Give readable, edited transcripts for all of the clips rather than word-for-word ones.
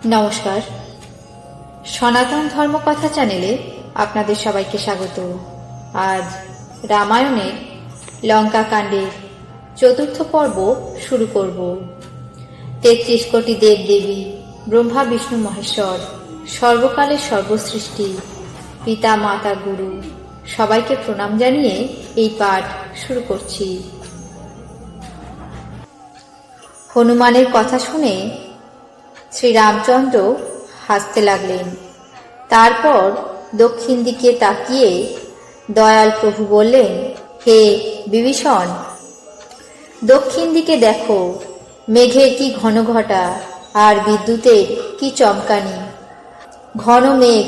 নমস্কার, সনাতন ধর্মকথা চ্যানেলে আপনাদের সবাইকে স্বাগত। আজ রামায়ণের লঙ্কা কাণ্ডের চতুর্থ পর্ব শুরু করব। ৩৩ কোটি দেবদেবী, ব্রহ্মা বিষ্ণু মহেশ্বর, সর্বকালের সর্বসৃষ্টি, পিতা মাতা গুরু সবাইকে প্রণাম জানিয়ে এই পাঠ শুরু করছি। হনুমানের কথা শুনে শ্রীরামচন্দ্র হাসতে লাগলেন। তারপর দক্ষিণ দিকে তাকিয়ে দয়াল প্রভু বললেন, হে বিভীষণ, দক্ষিণ দিকে দেখো, মেঘের কি ঘন ঘটা আর বিদ্যুতের কি চমকানি। ঘন মেঘ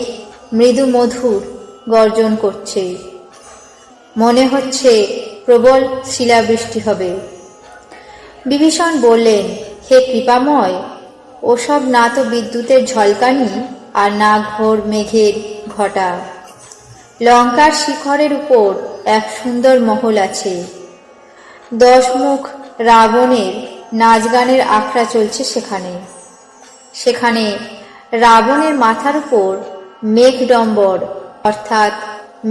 মৃদু মধুর গর্জন করছে, মনে হচ্ছে প্রবল শিলাবৃষ্টি হবে। বিভীষণ বললেন, হে কৃপাময়, ওসব না তো বিদ্যুতের ঝলকানি আর না ঘোর মেঘের ঘটা। লঙ্কার শিখরের উপর এক সুন্দর মহল আছে। 10 মুখ রাবণের নাচ গানের আখড়া চলছে সেখানে রাবণের মাথার উপর মেঘডম্বর অর্থাৎ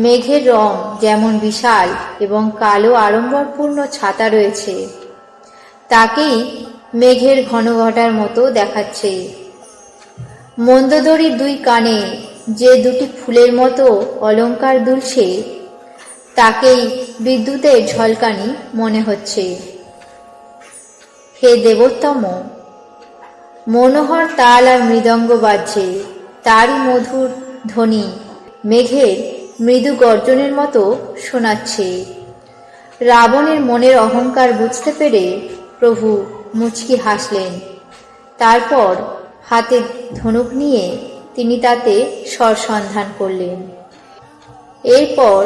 মেঘের রং যেমন বিশাল এবং কালো আড়ম্বরপূর্ণ ছাতা রয়েছে, তাকেই মেঘের ঘন ঘটার মতো দেখাচ্ছে। মন্দোদরীর 2 কানে যে 2টি ফুলের মতো অলঙ্কার দুলছে, তাকেই বিদ্যুতের ঝলকানি মনে হচ্ছে। হে দেবোত্তম, মনোহর তাল আর মৃদঙ্গ বাজছে, তারই মধুর ধ্বনি মেঘের মৃদু গর্জনের মতো শোনাচ্ছে। রাবণের মনের অহংকার বুঝতে পেরে প্রভু মুচকি হাসলেন। তারপর হাতে ধনুক নিয়ে তিনি তাতে সরসন্ধান করলেন। এরপর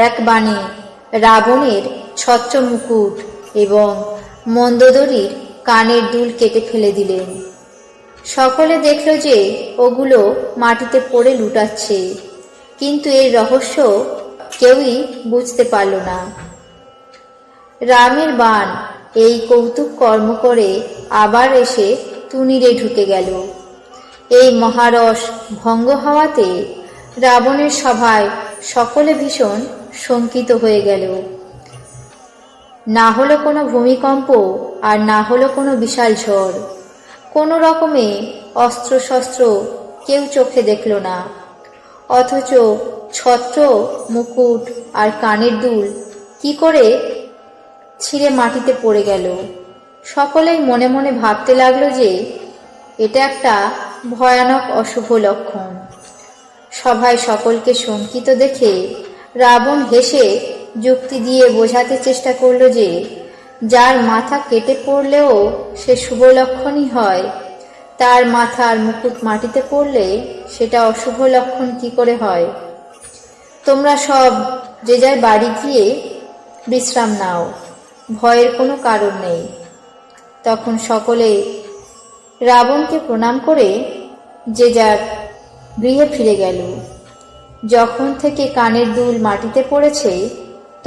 এক বাণে রাবণের ছত্র মুকুট এবং মন্দোদরীর কানের দুল কেটে ফেলে দিলেন। সকলে দেখল যে ওগুলো মাটিতে পড়ে লুটাচ্ছে, কিন্তু এর রহস্য কেউই বুঝতে পারল না। রামের বাণ এই কৌতুক কর্ম করে আবার এসে তুনিরে ঢুকে গেল। এই মহারস ভঙ্গ হওয়াতে রাবণের সভায় সকলে ভীষণ শঙ্কিত হয়ে গেল। না হলো কোনো ভূমিকম্প আর না হলো কোনো বিশাল ঝড়, কোনো রকমে অস্ত্র শস্ত্র কেউ চোখে দেখল না, অথচ ছত্র মুকুট আর কানের দুল কি করে ছিঁড়ে মাটিতে পড়ে গেল। সকলেই মনে মনে ভাবতে লাগলো যে এটা একটা ভয়ানক অশুভ লক্ষণ। সভায় সকলকে শঙ্কিত দেখে রাবণ হেসে যুক্তি দিয়ে বোঝাতে চেষ্টা করল যে যার মাথা কেটে পড়লেও সে শুভ লক্ষণই হয়, তার মাথার মুকুট মাটিতে পড়লে সেটা অশুভ লক্ষণ কি করে হয়। তোমরা সব যে যার বাড়ি গিয়ে বিশ্রাম নাও, ভয়ের কোনো কারণ নেই। তখন সকলে রাবণকে প্রণাম করে যে যার গৃহে ফিরে গেল। যখন থেকে কানের দুল মাটিতে পড়েছে,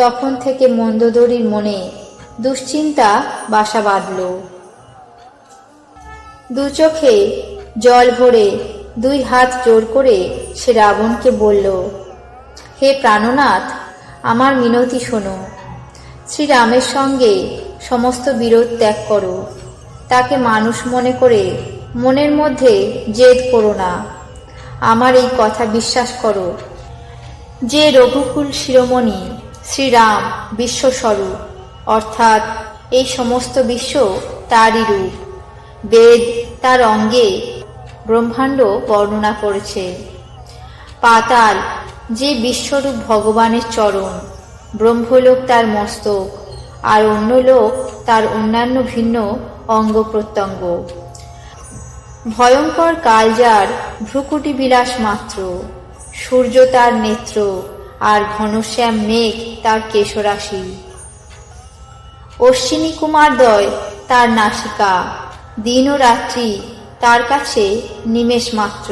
তখন থেকে মন্দোদরীর মনে দুশ্চিন্তা বাসা বাঁধল। 2 চোখে জল ভরে 2 হাত জোর করে সে রাবণকে বলল, হে প্রাণনাথ, আমার মিনতি শোনো। শ্রীরামের সঙ্গে সমস্ত বিরোধ ত্যাগ করো, তাকে মানুষ মনে করে মনের মধ্যে জেদ করো না। আমার এই কথা বিশ্বাস করো যে রঘুকুল শিরোমণি শ্রীরাম বিশ্বস্বরূপ, অর্থাৎ এই সমস্ত বিশ্ব তারই রূপ। বেদ তার অঙ্গে ব্রহ্মাণ্ড বর্ণনা করেছে। পাতাল যে বিশ্বরূপ ভগবানের চরণ, ব্রহ্মলোক তার মস্তক, আর অন্য লোক তার অন্যান্য ভিন্ন অঙ্গ প্রত্যঙ্গ। ভয়ঙ্কর কালজার ভ্রুকুটি বিলাস মাত্র, সূর্য তার নেত্র, আর ঘনশ্যাম মেঘ তার কেশরাশি। অশ্বিনী কুমারদ্বয় তার নাসিকা, দিন ও রাত্রি তার কাছে নিমেষ মাত্র।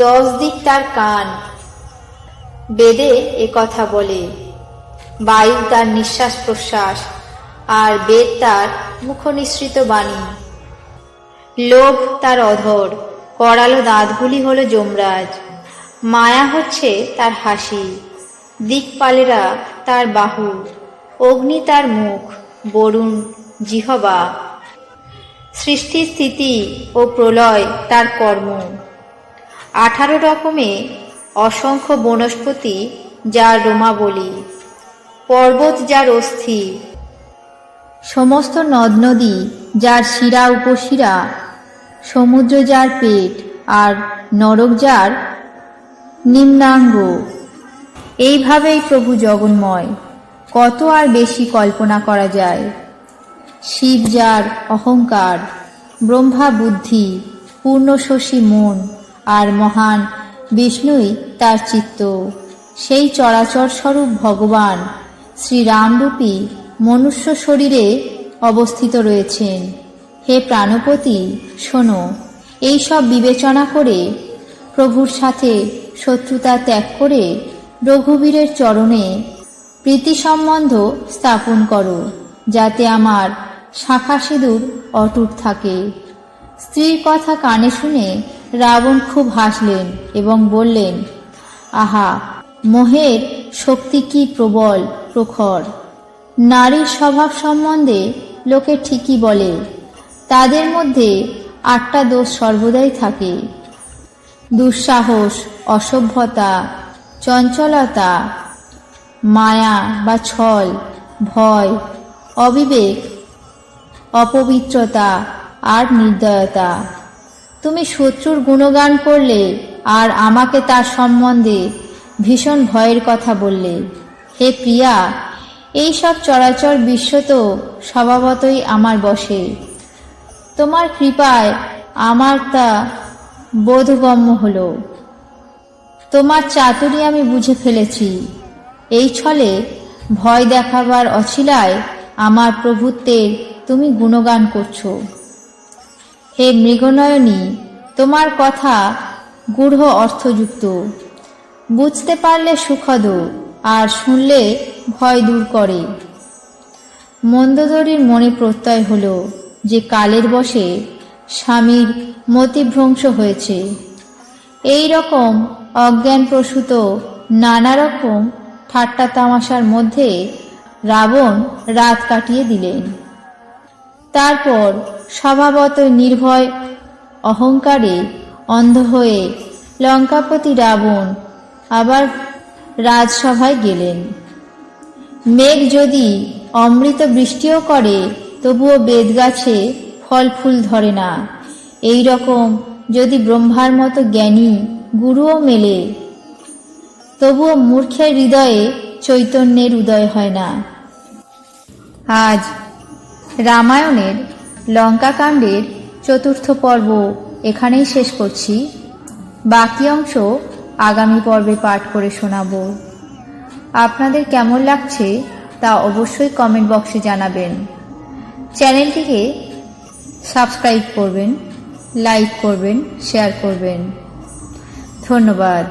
10 দিক তার কান, বেদে এ কথা বলে। বায়ু তার নিঃশ্বাস প্রশ্বাস, আর বেদ তার মুখনিসৃত বাণী। লোভ তার অধর, করালো দাঁতগুলি হলো যমরাজ, মায়া হচ্ছে তার হাসি, দিকপালেরা তার বাহু, অগ্নি তার মুখ, বরুণ জিহবা, সৃষ্টি স্থিতি ও প্রলয় তার কর্ম। 18 রকমে অসংখ্য বনস্পতি যার রোমাবলী, পর্বত যার অস্থি, সমস্ত নদ নদী যার শিরা উপশিরা, সমুদ্র যার পেট, আর নরক যার নিম্নাঙ্গ। এইভাবেই প্রভু জগন্ময়, কত আর বেশি কল্পনা করা যায়। শিব যার অহংকার, ব্রহ্মা বুদ্ধি, পূর্ণ শশী মন, আর মহান বিষ্ণুই তার চিত্ত। সেই চরাচর স্বরূপ ভগবান শ্রীরামরূপী মনুষ্য শরীরে অবস্থিত রয়েছেন। হে প্রাণপতি, শোনো, এই সব বিবেচনা করে প্রভুর সাথে শত্রুতা ত্যাগ করে রঘুবীরের চরণে প্রীতি সম্বন্ধ স্থাপন করো, যাতে আমার শাখা সিঁদুর অটুট থাকে। স্ত্রীর কথা কানে শুনে রাবণ খুব হাসলেন এবং বললেন, আহা, মোহের শক্তি কি প্রবল প্রখর! নারীর স্বভাব সম্বন্ধে লোকে ঠিকই বলে, তাদের মধ্যে 8টা দোষ সর্বদাই থাকে: দুঃসাহস, অসভ্যতা, চঞ্চলতা, মায়া বা ছল, ভয়, অবিবেক, অপবিত্রতা আর নির্দয়তা। তুমি শত্রুর গুণগান করলে আর আমাকে তার সম্বন্ধে ভীষণ ভয়ের কথা বললে। হে প্রিয়া, এই সব চরাচর বিশ্ব তো স্বভাবতই আমার বশে। তোমার কৃপায় আমার তা বোধগম্য হল। তোমার চাতুরী আমি বুঝে ফেলেছি। এই ছলে ভয় দেখাবার অছিলায় আমার প্রভুত্বের তুমি গুণগান করছো। হে মৃগনয়নী, তোমার কথা গূঢ় অর্থযুক্ত, বুঝতে পারলে সুখদ, আর শুনলে ভয় দূর করে। মন্দোদরীর মনে প্রত্যয় হল যে কালের বশে স্বামীর মতিভ্রংশ হয়েছে। এই রকম অজ্ঞানপ্রসূত নানা রকম ঠাট্টা তামাশার মধ্যে রাবণ রাত কাটিয়ে দিলেন। তারপর স্বভাবতই নির্ভয় অহংকারে অন্ধ হয়ে লঙ্কাপতি রাবণ আবার রাজসভায় গেলেন। মেঘ যদি অমৃত বৃষ্টিও করে, তবুও বেদগাছে ফল ফুল ধরে না। এই রকম যদি ব্রহ্মার মতো জ্ঞানী গুরুও মেলে, তবুও মূর্খের হৃদয়ে চৈতন্যের উদয় হয় না। আজ রামায়ণের লঙ্কাকাণ্ডের 4র্থ পর্ব এখানেই শেষ করছি। বাকি অংশ আগামী পর্বে পাঠ করে শোনাবো। আপনাদের কেমন লাগছে তা অবশ্যই কমেন্ট বক্সে জানাবেন। চ্যানেলটিকে সাবস্ক্রাইব করবেন, লাইক করবেন, শেয়ার করবেন। ধন্যবাদ।